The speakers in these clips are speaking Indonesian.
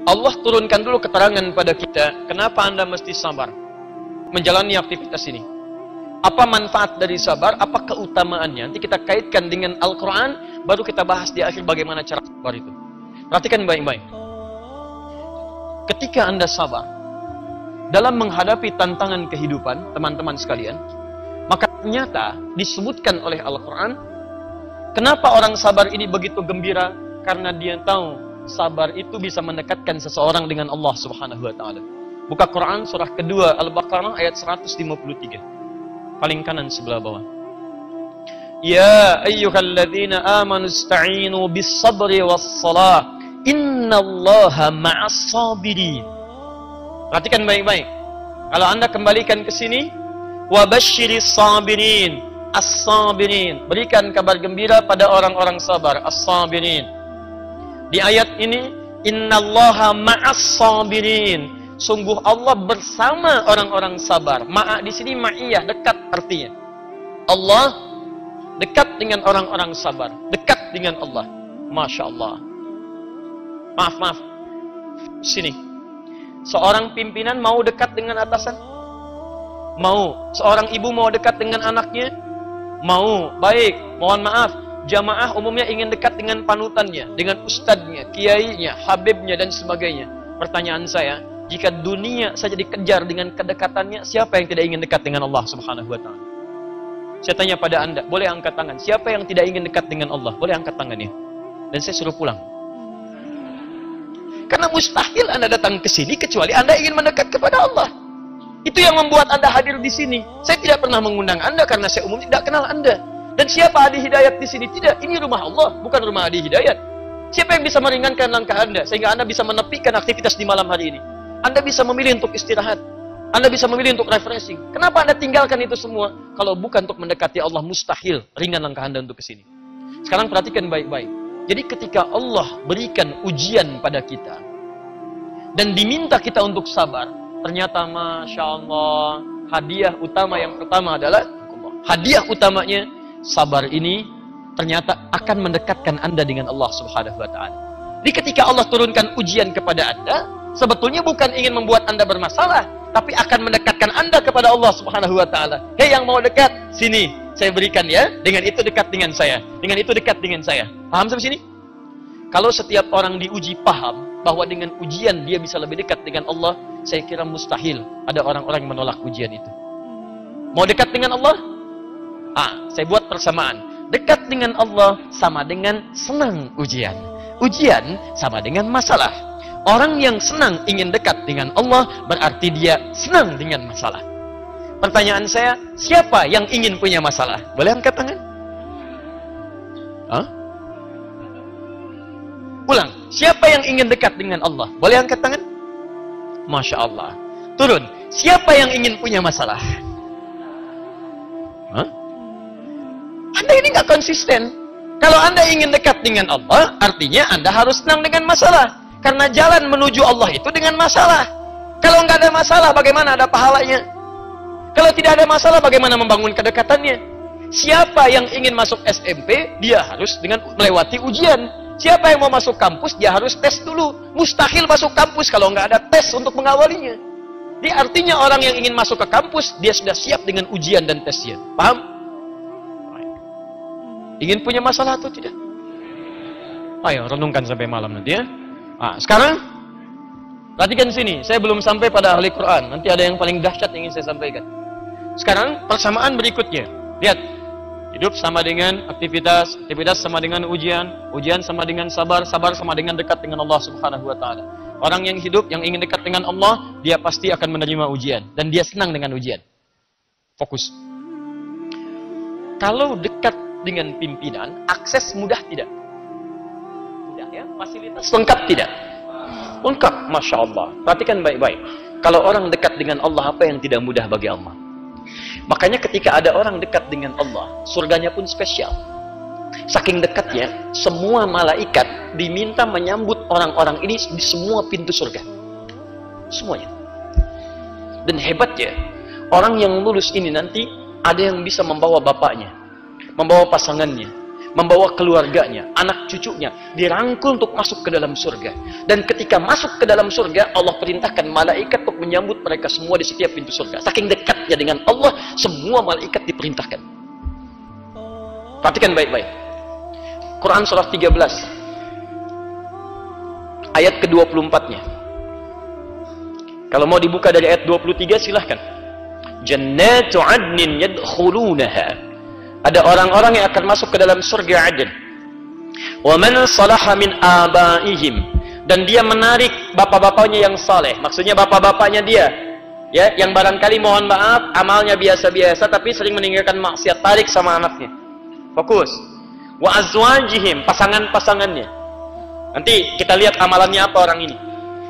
Allah turunkan dulu keterangan pada kita, kenapa Anda mesti sabar menjalani aktivitas ini. Apa manfaat dari sabar, apa keutamaannya. Nanti kita kaitkan dengan Al-Quran, baru kita bahas di akhir bagaimana cara sabar itu. Perhatikan baik-baik. Ketika Anda sabar dalam menghadapi tantangan kehidupan, teman-teman sekalian, maka ternyata disebutkan oleh Al-Quran, kenapa orang sabar ini begitu gembira? Karena dia tahu sabar itu bisa mendekatkan seseorang dengan Allah Subhanahu wa taala. Buka Quran surah kedua Al-Baqarah ayat 153. Paling kanan sebelah bawah. Ya ayyuhalladzina amanu ista'inu bis-sabri was-shalah. Innallaha ma'as sabirin. Perhatikan baik-baik. Kalau Anda kembalikan ke sini, wa basyiris sabirin. As-sabirin. Berikan kabar gembira pada orang-orang sabar. As-sabirin. Di ayat ini, innallaha ma'as sabirin. Sungguh Allah bersama orang-orang sabar. Ma'a di sini ma'iyah, dekat artinya. Allah dekat dengan orang-orang sabar. Dekat dengan Allah. Masya Allah. Maaf. Sini. Seorang pimpinan mau dekat dengan atasan? Mau. Seorang ibu mau dekat dengan anaknya? Mau. Baik. Mohon maaf. Jamaah umumnya ingin dekat dengan panutannya, dengan ustadznya, kiainya, habibnya, dan sebagainya. Pertanyaan saya, jika dunia saja dikejar dengan kedekatannya, siapa yang tidak ingin dekat dengan Allah Subhanahu wa taala? Saya tanya pada Anda, boleh angkat tangan. Siapa yang tidak ingin dekat dengan Allah? Boleh angkat tangannya. Dan saya suruh pulang. Karena mustahil Anda datang ke sini kecuali Anda ingin mendekat kepada Allah. Itu yang membuat Anda hadir di sini. Saya tidak pernah mengundang Anda karena saya umumnya tidak kenal Anda. Dan siapa Adi Hidayat di sini? Tidak, ini rumah Allah, bukan rumah Adi Hidayat. Siapa yang bisa meringankan langkah Anda sehingga Anda bisa menepikan aktivitas di malam hari ini? Anda bisa memilih untuk istirahat. Anda bisa memilih untuk refreshing. Kenapa Anda tinggalkan itu semua? Kalau bukan untuk mendekati Allah, mustahil ringan langkah Anda untuk ke sini. Sekarang perhatikan baik-baik. Jadi ketika Allah berikan ujian pada kita dan diminta kita untuk sabar, ternyata Masya Allah, hadiah utama yang pertama adalah hadiah utamanya, sabar ini ternyata akan mendekatkan Anda dengan Allah Subhanahu wa taala. Jadi ketika Allah turunkan ujian kepada Anda, sebetulnya bukan ingin membuat Anda bermasalah, tapi akan mendekatkan Anda kepada Allah Subhanahu wa taala. Hei yang mau dekat, sini, saya berikan ya. Dengan itu dekat dengan saya. Dengan itu dekat dengan saya. Paham sampai sini? Kalau setiap orang diuji paham bahwa dengan ujian dia bisa lebih dekat dengan Allah, saya kira mustahil ada orang-orang yang menolak ujian itu. Mau dekat dengan Allah? Saya buat persamaan. Dekat dengan Allah sama dengan senang ujian. Ujian sama dengan masalah. Orang yang senang ingin dekat dengan Allah berarti dia senang dengan masalah. Pertanyaan saya, siapa yang ingin punya masalah? Boleh angkat tangan? Ulang, siapa yang ingin dekat dengan Allah? Boleh angkat tangan? Masya Allah. Turun, siapa yang ingin punya masalah? Anda ini nggak konsisten. Kalau Anda ingin dekat dengan Allah, artinya Anda harus senang dengan masalah. Karena jalan menuju Allah itu dengan masalah. Kalau nggak ada masalah, bagaimana ada pahalanya? Kalau tidak ada masalah, bagaimana membangun kedekatannya? Siapa yang ingin masuk SMP, dia harus dengan melewati ujian. Siapa yang mau masuk kampus, dia harus tes dulu. Mustahil masuk kampus kalau nggak ada tes untuk mengawalinya. Jadi artinya orang yang ingin masuk ke kampus, dia sudah siap dengan ujian dan tesnya. Paham? Ingin punya masalah atau tidak? Ayo, renungkan sampai malam nanti ya. Sekarang, perhatikan sini. Saya belum sampai pada ahli Quran. Nanti ada yang paling dahsyat yang ingin saya sampaikan. Sekarang, persamaan berikutnya. Lihat. Hidup sama dengan aktivitas. Aktivitas sama dengan ujian. Ujian sama dengan sabar. Sabar sama dengan dekat dengan Allah Subhanahu wa ta'ala. Orang yang hidup, yang ingin dekat dengan Allah, dia pasti akan menerima ujian. Dan dia senang dengan ujian. Fokus. Kalau dekat dengan pimpinan, akses mudah tidak? Mudah ya? Fasilitas lengkap tidak? Lengkap, Masya Allah. Perhatikan baik-baik. Kalau orang dekat dengan Allah, apa yang tidak mudah bagi Allah? Makanya ketika ada orang dekat dengan Allah, surganya pun spesial. Saking dekatnya, semua malaikat diminta menyambut orang-orang ini di semua pintu surga. Semuanya. Dan hebatnya, orang yang lulus ini nanti ada yang bisa membawa bapaknya, membawa pasangannya, membawa keluarganya, anak cucunya, dirangkul untuk masuk ke dalam surga. Dan ketika masuk ke dalam surga, Allah perintahkan malaikat untuk menyambut mereka semua di setiap pintu surga. Saking dekatnya dengan Allah, semua malaikat diperintahkan. Perhatikan baik-baik. Quran surah 13 ayat ke-24-nya. Kalau mau dibuka dari ayat 23 silahkan. Jannatu adnin yadkhulunaha. Ada orang-orang yang akan masuk ke dalam surga Aden. Wa man salaha min abaihim, dan dia menarik bapak-bapaknya yang saleh. Maksudnya bapak-bapaknya dia, ya, yang barangkali mohon maaf amalnya biasa-biasa tapi sering meninggalkan maksiat, tarik sama anaknya. Fokus. Wa azwajihim, pasangan-pasangannya. Nanti kita lihat amalannya apa orang ini.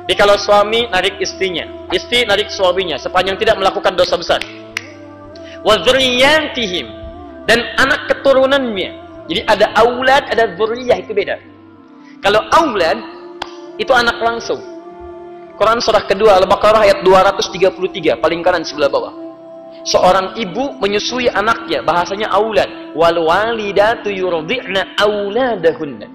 Jadi kalau suami narik istrinya, istri narik suaminya sepanjang tidak melakukan dosa besar. Wa dzurriyyatihim, dan anak keturunannya. Jadi ada aulad, ada dzurriyyah, itu beda. Kalau aulad itu anak langsung. Quran surah kedua Al-Baqarah ayat 233 paling kanan sebelah bawah. Seorang ibu menyusui anaknya, bahasanya aulad. Wal walidatu yurdi'na auladahunna.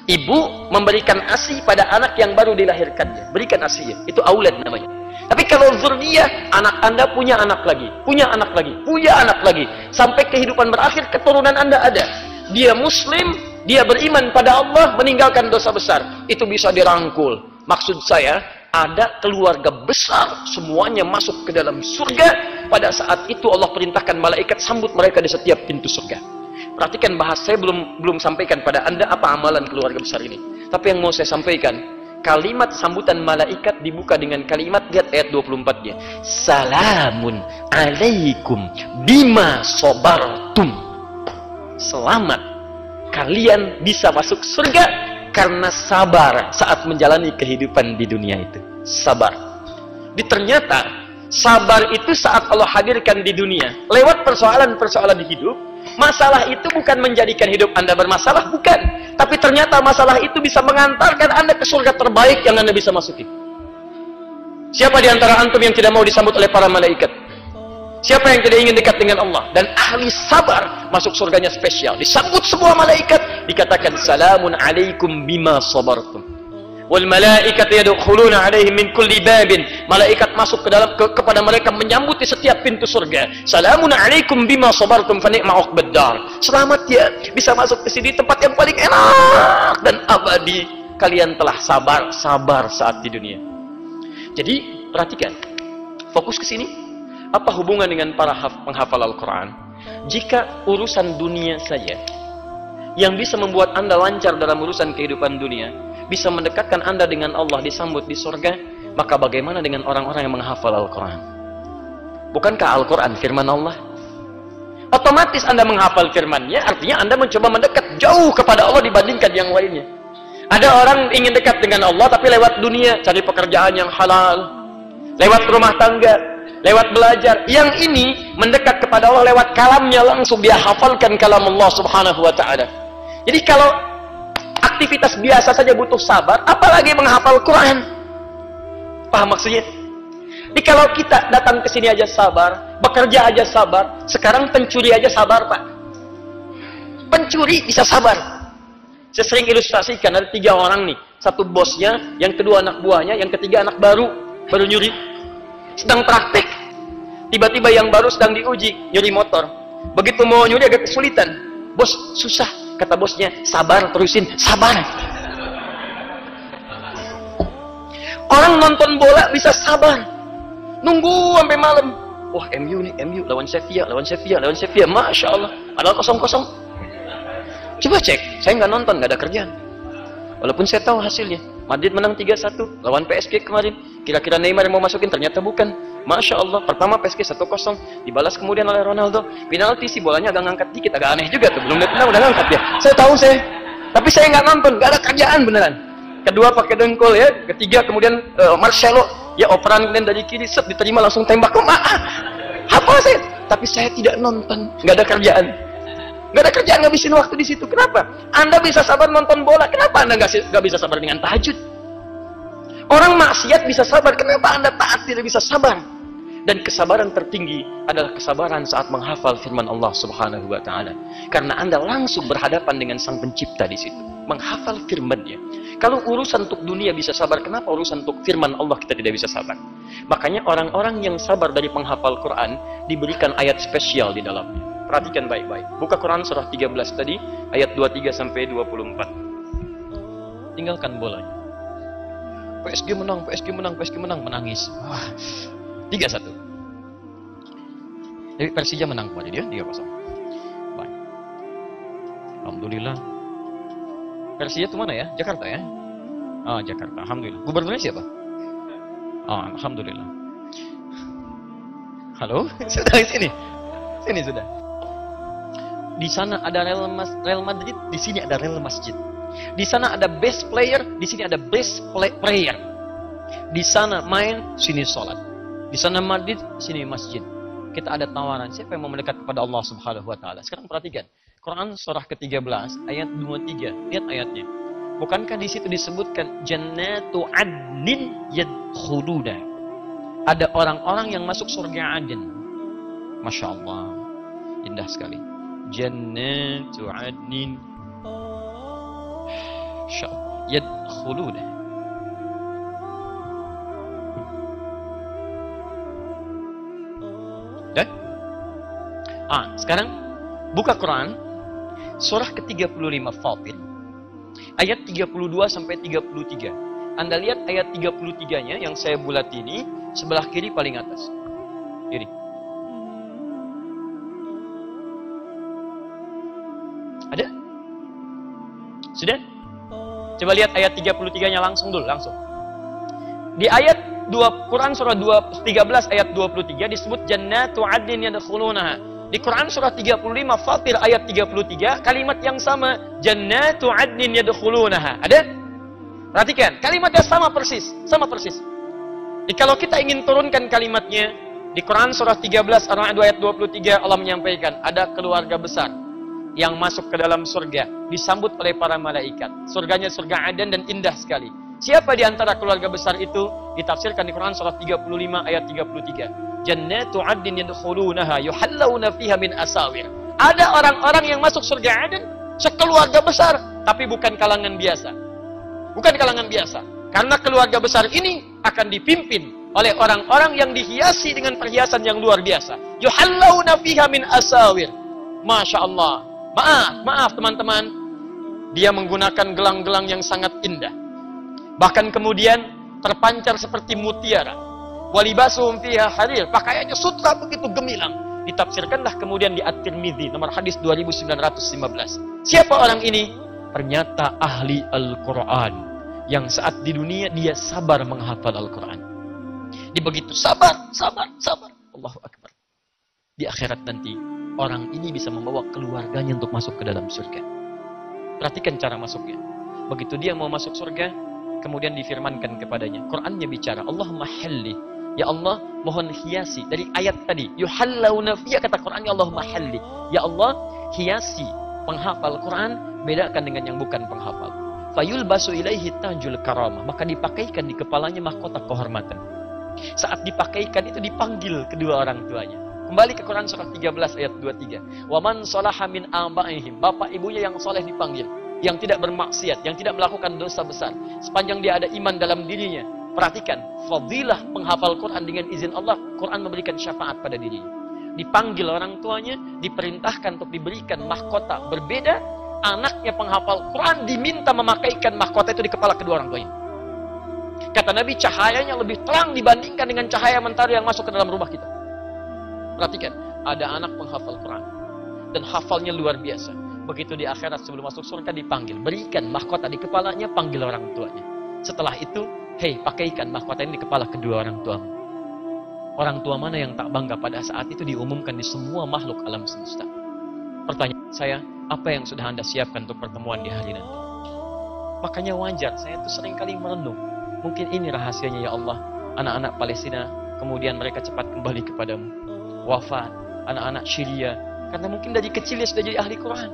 Ibu memberikan ASI pada anak yang baru dilahirkannya. Berikan ASI-nya. Itu aulad namanya. Tapi kalau dzurriyyah, anak Anda punya anak lagi, punya anak lagi, punya anak lagi. Sampai kehidupan berakhir, keturunan Anda ada. Dia muslim, dia beriman pada Allah, meninggalkan dosa besar. Itu bisa dirangkul. Maksud saya, ada keluarga besar, semuanya masuk ke dalam surga. Pada saat itu Allah perintahkan malaikat sambut mereka di setiap pintu surga. Perhatikan bahas saya belum sampaikan pada Anda apa amalan keluarga besar ini. Tapi yang mau saya sampaikan, kalimat sambutan malaikat dibuka dengan kalimat, lihat ayat 24-nya. Salamun alaikum bima sabartum. Selamat, kalian bisa masuk surga karena sabar saat menjalani kehidupan di dunia itu. Sabar. Ternyata sabar itu saat Allah hadirkan di dunia lewat persoalan-persoalan hidup. Masalah itu bukan menjadikan hidup Anda bermasalah, bukan. Tapi ternyata masalah itu bisa mengantarkan Anda ke surga terbaik yang Anda bisa masuki. Siapa di antara antum yang tidak mau disambut oleh para malaikat? Siapa yang tidak ingin dekat dengan Allah? Dan ahli sabar masuk surganya spesial. Disambut semua malaikat, dikatakan salamun alaikum bima sabartum. Wal malaikatu yadkhuluna alaihim min kulli babin. Malaikat masuk kepada mereka, menyambut di setiap pintu surga. Salamun alaikum bima sabartum fa ni'ma uqbad dar. Selamat ya, bisa masuk ke sini, tempat yang paling enak dan abadi. Kalian telah sabar saat di dunia. Jadi, perhatikan. Fokus ke sini. Apa hubungan dengan para penghafal Al-Qur'an? Jika urusan dunia saja yang bisa membuat Anda lancar dalam urusan kehidupan dunia, bisa mendekatkan Anda dengan Allah, disambut di surga, maka bagaimana dengan orang-orang yang menghafal Al-Quran? Bukankah Al-Quran firman Allah? Otomatis Anda menghafal firman-Nya, artinya Anda mencoba mendekat jauh kepada Allah dibandingkan yang lainnya. Ada orang ingin dekat dengan Allah, tapi lewat dunia, cari pekerjaan yang halal, lewat rumah tangga, lewat belajar. Yang ini mendekat kepada Allah lewat kalamnya langsung, dia hafalkan kalam Allah subhanahu wa ta'ala. Jadi kalau aktivitas biasa saja butuh sabar, apalagi menghafal Quran. Paham maksudnya? Jadi kalau kita datang ke sini aja sabar, bekerja aja sabar, sekarang pencuri aja sabar, Pak. Pencuri bisa sabar. Saya sering ilustrasikan, ada 3 orang nih. Satu bosnya, yang kedua anak buahnya, yang ketiga anak baru nyuri. Sedang praktek. Tiba-tiba yang baru sedang diuji, nyuri motor. Begitu mau nyuri agak kesulitan. Bos, susah. Kata bosnya, sabar, terusin, sabar. Orang nonton bola bisa sabar. Nunggu sampai malam. Wah, MU nih, MU lawan Sevilla. Masya Allah. Padahal 0-0. Coba cek, saya nggak nonton, nggak ada kerjaan. Walaupun saya tahu hasilnya. Madrid menang 3-1 lawan PSG kemarin. Kira-kira Neymar yang mau masukin, ternyata bukan. Masya Allah, pertama PSG 1-0, dibalas kemudian oleh Ronaldo. Penalti sih, bolanya agak ngangkat dikit, agak aneh juga tuh. Belum lihat udah ngangkat dia. Saya tahu tapi saya nggak nonton, nggak ada kerjaan beneran. Kedua pakai dengkul ya, ketiga kemudian Marcelo ya operan kemudian dari kiri, set diterima langsung tembak. Apa saya? Tapi saya tidak nonton, nggak ada kerjaan. Nggak ada kerjaan, ngabisin waktu di situ. Kenapa? Anda bisa sabar nonton bola, kenapa Anda nggak bisa sabar dengan tahajud? Orang maksiat bisa sabar, kenapa Anda taat tidak bisa sabar? Dan kesabaran tertinggi adalah kesabaran saat menghafal firman Allah Subhanahu wa taala. Karena Anda langsung berhadapan dengan Sang Pencipta di situ, menghafal firman-Nya. Kalau urusan untuk dunia bisa sabar, kenapa urusan untuk firman Allah kita tidak bisa sabar? Makanya orang-orang yang sabar dari penghafal Quran diberikan ayat spesial di dalamnya. Perhatikan baik-baik. Buka Quran surah 13 tadi, ayat 23 sampai 24. Tinggalkan bolanya. PSG menang, PSG menang, PSG menang, menangis. 3-1. Jadi Persija menang kemarin dia 3-0. Baik. Alhamdulillah. Persija itu mana ya? Jakarta ya? Ah, Jakarta. Alhamdulillah. Gubernurnya siapa? Ah, alhamdulillah. Halo? Sudah di sini. Sini sudah. Di sana ada Real Madrid, di sini ada Real Masjid. Di sana ada best player, di sini ada best player. Di sana main, sini sholat. Di sana Madrid, sini masjid. Kita ada tawaran, siapa yang mau mendekat kepada Allah Subhanahu wa taala? Sekarang perhatikan. Quran surah ke-13 ayat 23. Lihat ayatnya. Bukankah di situ disebutkan jannatu adnin yadkhuluna? Ada orang-orang yang masuk surga Aden. Masya Allah. Indah sekali. Jannatu adnin yadkhuluna. Sekarang buka Quran surah ke-35 Fatir ayat 32 sampai 33. Anda lihat ayat 33-nya yang saya bulat ini sebelah kiri paling atas. Ini. Ada? Sudah? Coba lihat ayat 33-nya langsung dulu, langsung. Di ayat 2 Quran surah 13 ayat 23 disebut jannatu adnin yadkhulunaha. Di Quran surah 35 Fatir ayat 33 kalimat yang sama jannatu adnin yadkhulunaha. Ada? Perhatikan, kalimatnya sama persis, sama persis. Jadi kalau kita ingin turunkan kalimatnya di Quran surah 13 ayat 23 Allah menyampaikan ada keluarga besar yang masuk ke dalam surga disambut oleh para malaikat. Surganya surga Aden dan indah sekali. Siapa di antara keluarga besar itu? Ditafsirkan di Quran surah 35 ayat 33. Jannatu adnin yadkhulunaha yuhallawna fiha min asawir. Ada orang-orang yang masuk surga Aden sekeluarga besar, tapi bukan kalangan biasa. Bukan kalangan biasa. Karena keluarga besar ini akan dipimpin oleh orang-orang yang dihiasi dengan perhiasan yang luar biasa. Yuhallawna fiha min asawir. Masya Allah. Maaf teman-teman. Dia menggunakan gelang-gelang yang sangat indah. Bahkan kemudian terpancar seperti mutiara. Walibasuhum fiha harir, pakaiannya sutra begitu gemilang. Ditafsirkanlah kemudian di At-Tirmidzi nomor hadis 2915. Siapa orang ini? Ternyata ahli Al-Quran yang saat di dunia dia sabar menghafal Al-Quran. Di begitu sabar. Allahu Akbar. Di akhirat nanti orang ini bisa membawa keluarganya untuk masuk ke dalam surga. Perhatikan cara masuknya. Begitu dia mau masuk surga, kemudian difirmankan kepadanya. Qurannya bicara, Allahumma halli. Ya Allah, mohon hiasi. Dari ayat tadi, yuhallawna fiya, kata Qurannya Allahumma halli. Ya Allah, hiasi penghafal Quran, bedakan dengan yang bukan penghafal. Fayulbasu ilaihi tajul karamah. Maka dipakaikan di kepalanya mahkota kehormatan. Saat dipakaikan itu dipanggil kedua orang tuanya. Kembali ke Quran surah 13 ayat 23. Wa man salaha min abaihim. Bapak ibunya yang soleh dipanggil. Yang tidak bermaksiat, yang tidak melakukan dosa besar. Sepanjang dia ada iman dalam dirinya. Perhatikan, fadilah menghafal Quran dengan izin Allah, Quran memberikan syafaat pada dirinya. Dipanggil orang tuanya, diperintahkan untuk diberikan mahkota berbeda, anaknya penghafal Quran diminta memakaikan mahkota itu di kepala kedua orang tuanya. Kata Nabi, cahayanya lebih terang dibandingkan dengan cahaya mentari yang masuk ke dalam rumah kita. Perhatikan, ada anak penghafal Quran dan hafalnya luar biasa. Begitu di akhirat sebelum masuk surga dipanggil, berikan mahkota di kepalanya, panggil orang tuanya. Setelah itu, hei, pakaikan mahkota ini di kepala kedua orang tuamu. Orang tua mana yang tak bangga pada saat itu diumumkan di semua makhluk alam semesta? Pertanyaan saya, apa yang sudah Anda siapkan untuk pertemuan di hari nanti? Makanya wajar, saya itu seringkali merenung. Mungkin ini rahasianya ya Allah. Anak-anak Palestina, kemudian mereka cepat kembali kepadamu. Wafat, anak-anak Syria. Karena mungkin dari kecil dia sudah jadi ahli Quran.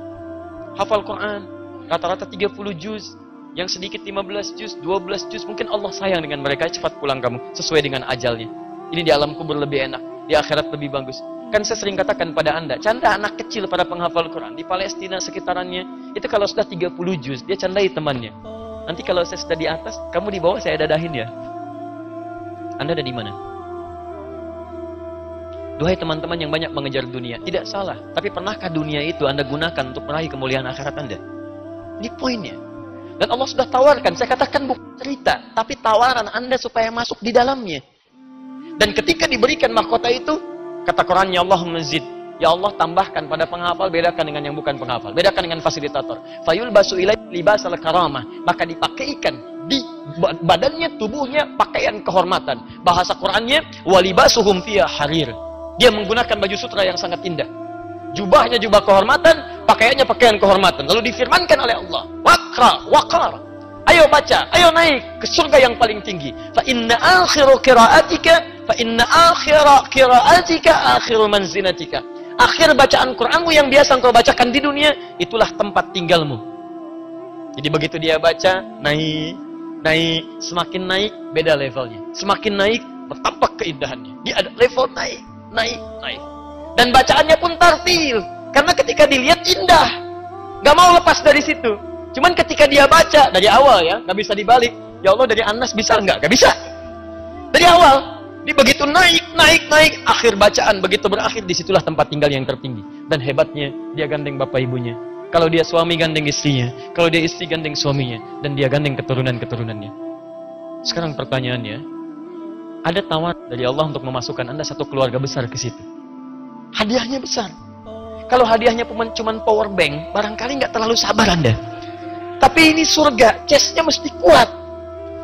Hafal Quran, rata-rata 30 juz. Yang sedikit 15 juz, 12 juz. Mungkin Allah sayang dengan mereka, cepat pulang kamu. Sesuai dengan ajalnya. Ini di alam kubur lebih enak, di akhirat lebih bagus. Kan saya sering katakan pada Anda, canda anak kecil pada penghafal Quran di Palestina sekitarannya, itu kalau sudah 30 juz, dia candai temannya. Nanti kalau saya sudah di atas, kamu di bawah, saya dadahin ya. Anda ada di mana? Duhai teman-teman yang banyak mengejar dunia, tidak salah. Tapi pernahkah dunia itu Anda gunakan untuk meraih kemuliaan akhirat Anda? Ini poinnya. Dan Allah sudah tawarkan, saya katakan bukan cerita, tapi tawaran Anda supaya masuk di dalamnya. Dan ketika diberikan mahkota itu, kata Qurannya, Allahumma zid, ya Allah tambahkan pada penghafal, bedakan dengan yang bukan penghafal, bedakan dengan fasilitator. Fayul basu ilai libasal karamah, maka dipakaikan di badannya, tubuhnya pakaian kehormatan. Bahasa Qurannya, walibasuhum fiha harir. Dia menggunakan baju sutra yang sangat indah. Jubahnya jubah kehormatan, pakaiannya pakaian kehormatan. Lalu difirmankan oleh Allah, waqar. Ayo baca, ayo naik ke surga yang paling tinggi. Fa inna akhiru qiraatika akhiru manzinatika. Akhir bacaan Qur'anmu yang biasa engkau bacakan di dunia, itulah tempat tinggalmu. Jadi begitu dia baca, naik, semakin naik beda levelnya. Semakin naik bertambah keindahannya. Dia ada level naik. Dan bacaannya pun tartil, karena ketika dilihat indah, nggak mau lepas dari situ. Cuman ketika dia baca dari awal ya, nggak bisa dibalik. Ya Allah, dari Anas bisa nggak? Nggak bisa. Dari awal, dia begitu naik, akhir bacaan begitu berakhir, disitulah tempat tinggal yang tertinggi. Dan hebatnya, dia gandeng bapak ibunya. Kalau dia suami gandeng istrinya, kalau dia istri gandeng suaminya, dan dia gandeng keturunan-keturunannya. Sekarang pertanyaannya, ada tawar dari Allah untuk memasukkan Anda satu keluarga besar ke situ. Hadiahnya besar. Kalau hadiahnya cuma power bank, barangkali nggak terlalu sabar Anda. Tapi ini surga, chestnya mesti kuat.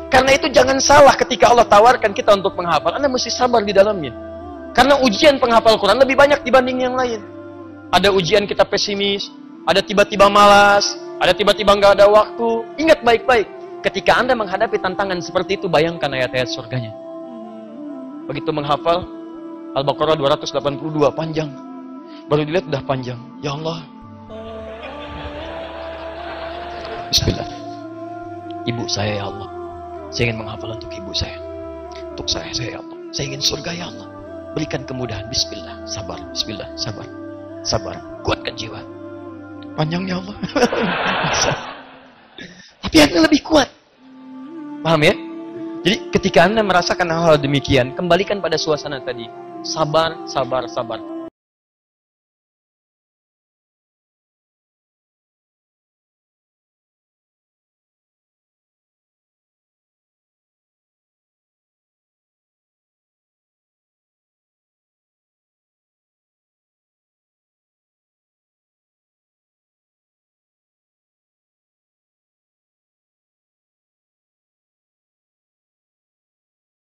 Karena itu jangan salah ketika Allah tawarkan kita untuk menghafal, Anda mesti sabar di dalamnya. Karena ujian penghafal Quran lebih banyak dibanding yang lain. Ada ujian kita pesimis, ada tiba-tiba malas, ada tiba-tiba nggak ada waktu. Ingat baik-baik, ketika Anda menghadapi tantangan seperti itu, bayangkan ayat-ayat surganya. Begitu menghafal Al-Baqarah 282 panjang. Baru dilihat udah panjang. Ya Allah. Bismillah. Ibu saya ya Allah. Saya ingin menghafal untuk ibu saya. Untuk saya ya Allah. Saya ingin surga ya Allah. Berikan kemudahan. Bismillah. Sabar. Bismillah. Sabar. Sabar. Kuatkan jiwa. Panjang ya Allah. Tapi Anda lebih kuat. Paham ya? Jadi ketika Anda merasakan hal-hal demikian, kembalikan pada suasana tadi. Sabar, sabar, sabar.